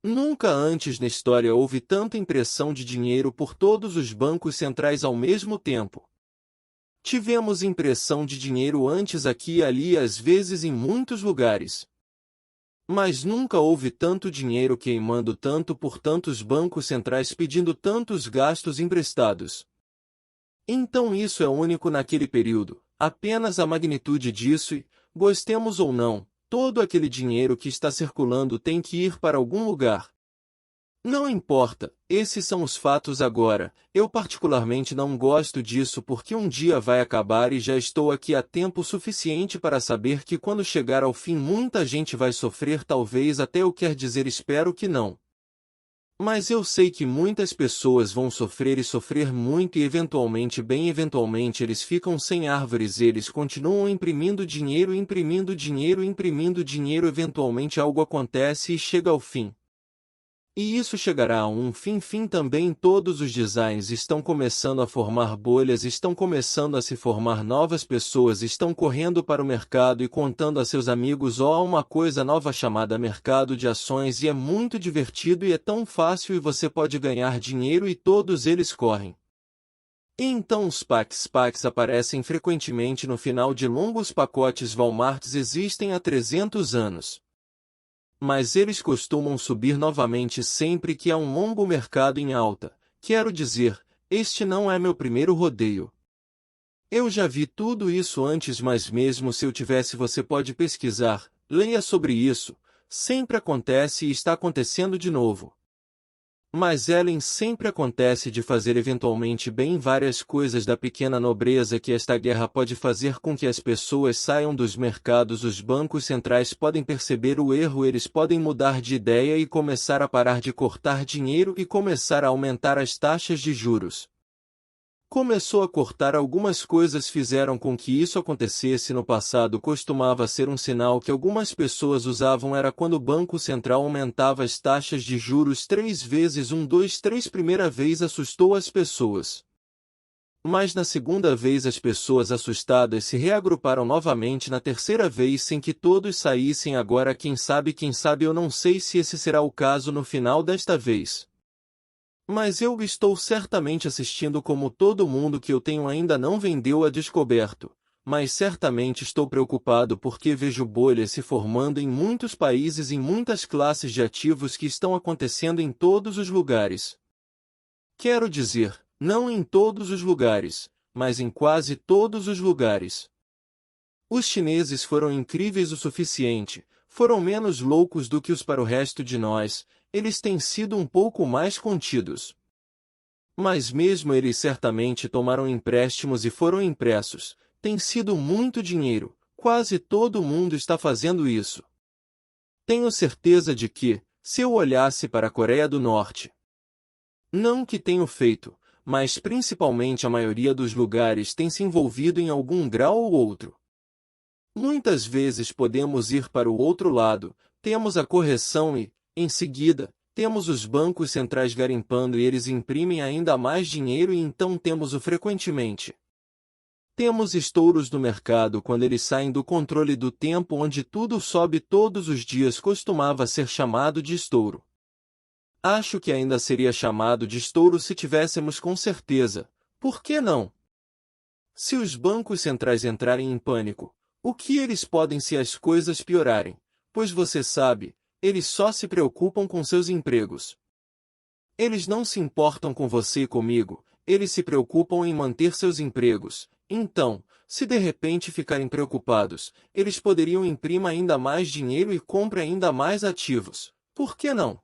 Nunca antes na história houve tanta impressão de dinheiro por todos os bancos centrais ao mesmo tempo. Tivemos impressão de dinheiro antes aqui e ali e às vezes em muitos lugares. Mas nunca houve tanto dinheiro queimando tanto por tantos bancos centrais pedindo tantos gastos emprestados. Então isso é único naquele período, apenas a magnitude disso e, gostemos ou não, todo aquele dinheiro que está circulando tem que ir para algum lugar. Não importa, esses são os fatos agora. Eu particularmente não gosto disso porque um dia vai acabar e já estou aqui há tempo suficiente para saber que quando chegar ao fim muita gente vai sofrer, talvez até eu quer dizer espero que não. Mas eu sei que muitas pessoas vão sofrer e sofrer muito e eventualmente bem eventualmente eles ficam sem árvores eles continuam imprimindo dinheiro imprimindo dinheiro imprimindo dinheiro eventualmente algo acontece e chega ao fim. E isso chegará a um fim também todos os designs estão começando a formar bolhas estão começando a se formar novas pessoas estão correndo para o mercado e contando a seus amigos há uma coisa nova chamada mercado de ações e é muito divertido e é tão fácil e você pode ganhar dinheiro e todos eles correm. E então os PACs aparecem frequentemente no final de longos pacotes Walmarts existem há 300 anos. Mas eles costumam subir novamente sempre que há um longo mercado em alta. Quero dizer, este não é meu primeiro rodeio. Eu já vi tudo isso antes, mas mesmo se eu tivesse, você pode pesquisar, leia sobre isso. Sempre acontece e está acontecendo de novo. Mas Ellen sempre acontece de fazer eventualmente bem várias coisas da pequena nobreza que esta guerra pode fazer com que as pessoas saiam dos mercados. Os bancos centrais podem perceber o erro, eles podem mudar de ideia e começar a parar de cortar dinheiro e começar a aumentar as taxas de juros. Começou a cortar algumas coisas fizeram com que isso acontecesse no passado costumava ser um sinal que algumas pessoas usavam era quando o Banco Central aumentava as taxas de juros 3 vezes 1, 2, 3 primeira vez assustou as pessoas. Mas na segunda vez as pessoas assustadas se reagruparam novamente na terceira vez sem que todos saíssem agora quem sabe eu não sei se esse será o caso no final desta vez. Mas eu estou certamente assistindo como todo mundo que eu tenho ainda não vendeu a descoberto, mas certamente estou preocupado porque vejo bolhas se formando em muitos países em muitas classes de ativos que estão acontecendo em todos os lugares. Quero dizer, não em todos os lugares, mas em quase todos os lugares. Os chineses foram incríveis o suficiente, foram menos loucos do que os para o resto de nós, eles têm sido um pouco mais contidos. Mas mesmo eles certamente tomaram empréstimos e foram impressos, tem sido muito dinheiro, quase todo mundo está fazendo isso. Tenho certeza de que, se eu olhasse para a Coreia do Norte, não que tenho feito, mas principalmente a maioria dos lugares tem se envolvido em algum grau ou outro. Muitas vezes podemos ir para o outro lado, temos a correção e, em seguida, temos os bancos centrais garimpando e eles imprimem ainda mais dinheiro e então temos o frequentemente. Temos estouros no mercado quando eles saem do controle do tempo onde tudo sobe todos os dias costumava ser chamado de estouro. Acho que ainda seria chamado de estouro se tivéssemos com certeza. Por que não? Se os bancos centrais entrarem em pânico, o que eles podem se as coisas piorarem? Pois você sabe, eles só se preocupam com seus empregos. Eles não se importam com você e comigo, eles se preocupam em manter seus empregos. Então, se de repente ficarem preocupados, eles poderiam imprimir ainda mais dinheiro e comprar ainda mais ativos. Por que não?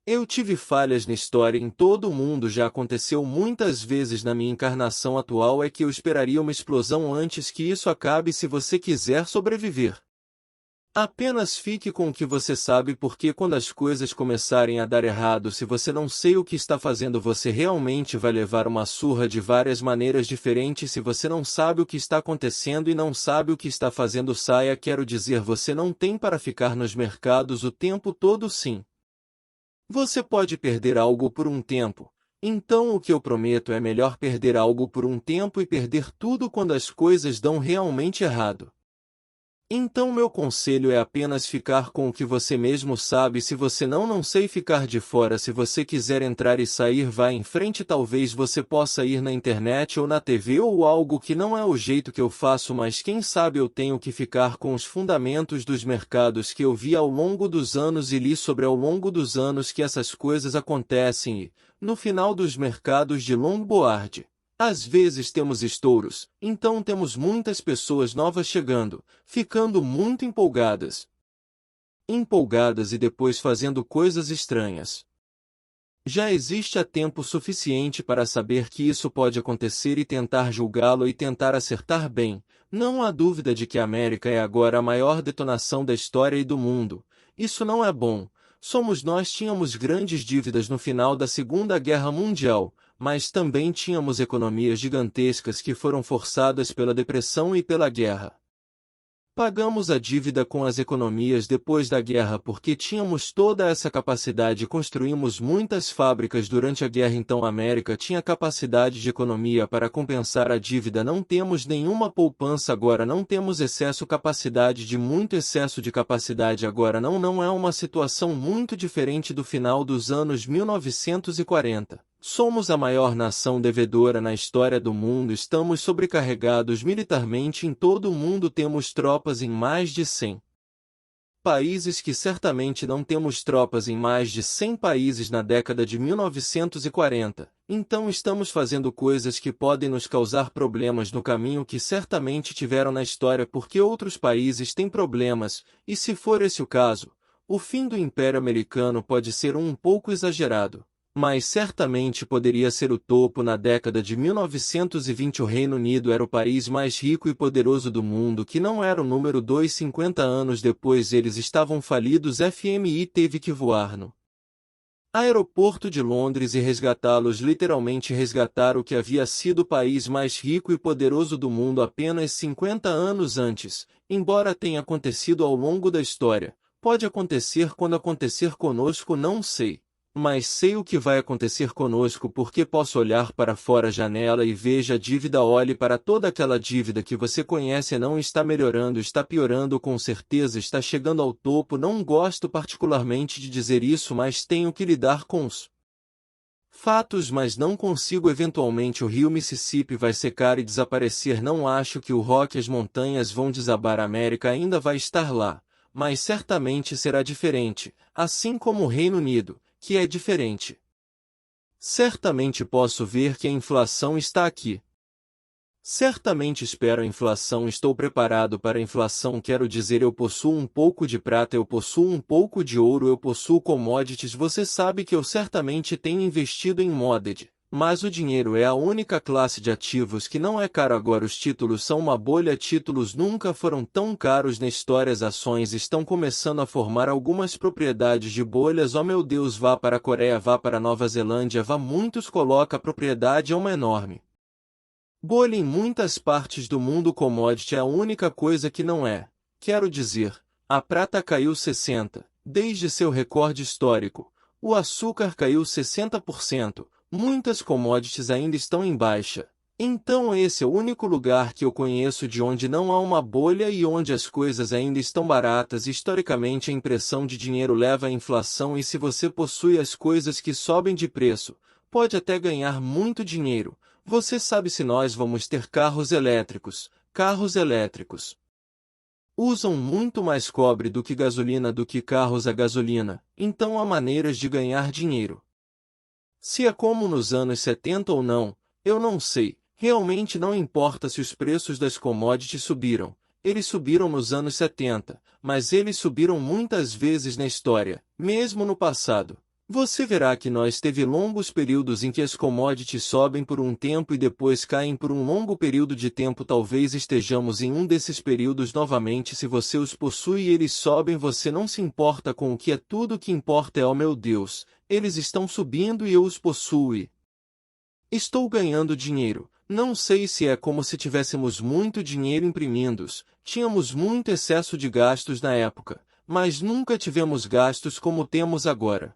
Eu tive falhas na história em todo o mundo já aconteceu muitas vezes na minha encarnação atual é que eu esperaria uma explosão antes que isso acabe se você quiser sobreviver. Apenas fique com o que você sabe porque quando as coisas começarem a dar errado se você não sei o que está fazendo você realmente vai levar uma surra de várias maneiras diferentes se você não sabe o que está acontecendo e não sabe o que está fazendo saia quero dizer você não tem para ficar nos mercados o tempo todo sim. Você pode perder algo por um tempo, então o que eu prometo é melhor perder algo por um tempo e perder tudo quando as coisas dão realmente errado. Então meu conselho é apenas ficar com o que você mesmo sabe. Se você não sei ficar de fora. Se você quiser entrar e sair, vá em frente. Talvez você possa ir na internet ou na TV ou algo que não é o jeito que eu faço, mas quem sabe eu tenho que ficar com os fundamentos dos mercados que eu vi ao longo dos anos e li sobre ao longo dos anos que essas coisas acontecem e, no final dos mercados de longboard, às vezes temos estouros, então temos muitas pessoas novas chegando, ficando muito empolgadas. Empolgadas e depois fazendo coisas estranhas. Já existe há tempo suficiente para saber que isso pode acontecer e tentar julgá-lo e tentar acertar bem. Não há dúvida de que a América é agora a maior detonação da história e do mundo. Isso não é bom. Nós tínhamos grandes dívidas no final da Segunda Guerra Mundial, mas também tínhamos economias gigantescas que foram forçadas pela depressão e pela guerra. Pagamos a dívida com as economias depois da guerra porque tínhamos toda essa capacidade e construímos muitas fábricas durante a guerra. Então a América tinha capacidade de economia para compensar a dívida. Não temos nenhuma poupança agora, não temos muito excesso de capacidade agora. Não é uma situação muito diferente do final dos anos 1940. Somos a maior nação devedora na história do mundo. Estamos sobrecarregados militarmente em todo o mundo. Temos tropas em mais de 100 países que certamente não temos tropas em mais de 100 países na década de 1940. Então estamos fazendo coisas que podem nos causar problemas no caminho que certamente tiveram na história porque outros países têm problemas, e se for esse o caso, o fim do Império Americano pode ser um pouco exagerado. Mas certamente poderia ser o topo. Na década de 1920 o Reino Unido era o país mais rico e poderoso do mundo, que não era o número 2. 50 anos depois eles estavam falidos. FMI teve que voar no aeroporto de Londres e resgatá-los, literalmente resgatar o que havia sido o país mais rico e poderoso do mundo apenas 50 anos antes. Embora tenha acontecido ao longo da história, pode acontecer quando acontecer conosco, não sei. Mas sei o que vai acontecer conosco porque posso olhar para fora a janela e vejo a dívida. Olhe para toda aquela dívida que você conhece e não está melhorando, está piorando, com certeza está chegando ao topo. Não gosto particularmente de dizer isso, mas tenho que lidar com os fatos, mas não consigo. Eventualmente o rio Mississippi vai secar e desaparecer. Não acho que o rock e as montanhas vão desabar. A América ainda vai estar lá, mas certamente será diferente, assim como o Reino Unido, que é diferente. Certamente posso ver que a inflação está aqui. Certamente espero a inflação. Estou preparado para a inflação. Quero dizer, eu possuo um pouco de prata, eu possuo um pouco de ouro, eu possuo commodities. Você sabe que eu certamente tenho investido em modded. Mas o dinheiro é a única classe de ativos que não é caro agora. Os títulos são uma bolha. Títulos nunca foram tão caros na história. As ações estão começando a formar algumas propriedades de bolhas. Oh meu Deus, vá para a Coreia, vá para a Nova Zelândia, vá. Muitos coloca a propriedade é uma enorme bolha em muitas partes do mundo. Commodity é a única coisa que não é. Quero dizer, a prata caiu 60% desde seu recorde histórico. O açúcar caiu 60%. Muitas commodities ainda estão em baixa. Então esse é o único lugar que eu conheço de onde não há uma bolha e onde as coisas ainda estão baratas. Historicamente a impressão de dinheiro leva à inflação, e se você possui as coisas que sobem de preço, pode até ganhar muito dinheiro. Você sabe, se nós vamos ter carros elétricos usam muito mais cobre do que gasolina, do que carros a gasolina, então há maneiras de ganhar dinheiro. Se é como nos anos 70 ou não, eu não sei. Realmente não importa se os preços das commodities subiram. Eles subiram nos anos 70, mas eles subiram muitas vezes na história, mesmo no passado. Você verá que nós teve longos períodos em que as commodities sobem por um tempo e depois caem por um longo período de tempo. Talvez estejamos em um desses períodos novamente. Se você os possui e eles sobem, você não se importa com o que é. Tudo o que importa é: oh meu Deus, eles estão subindo e eu os possuo. Estou ganhando dinheiro. Não sei se é como se tivéssemos muito dinheiro imprimindo-os. Tínhamos muito excesso de gastos na época, mas nunca tivemos gastos como temos agora.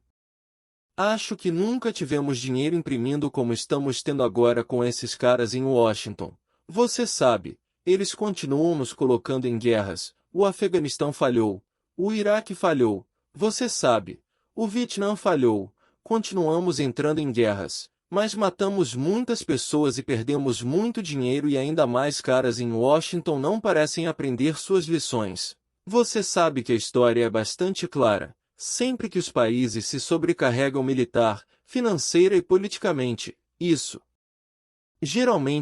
Acho que nunca tivemos dinheiro imprimindo como estamos tendo agora com esses caras em Washington. Você sabe, eles continuam nos colocando em guerras. O Afeganistão falhou. O Iraque falhou. Você sabe. O Vietnã falhou. Continuamos entrando em guerras, mas matamos muitas pessoas e perdemos muito dinheiro, e ainda mais caras em Washington não parecem aprender suas lições. Você sabe que a história é bastante clara. Sempre que os países se sobrecarregam militar, financeira e politicamente, isso geralmente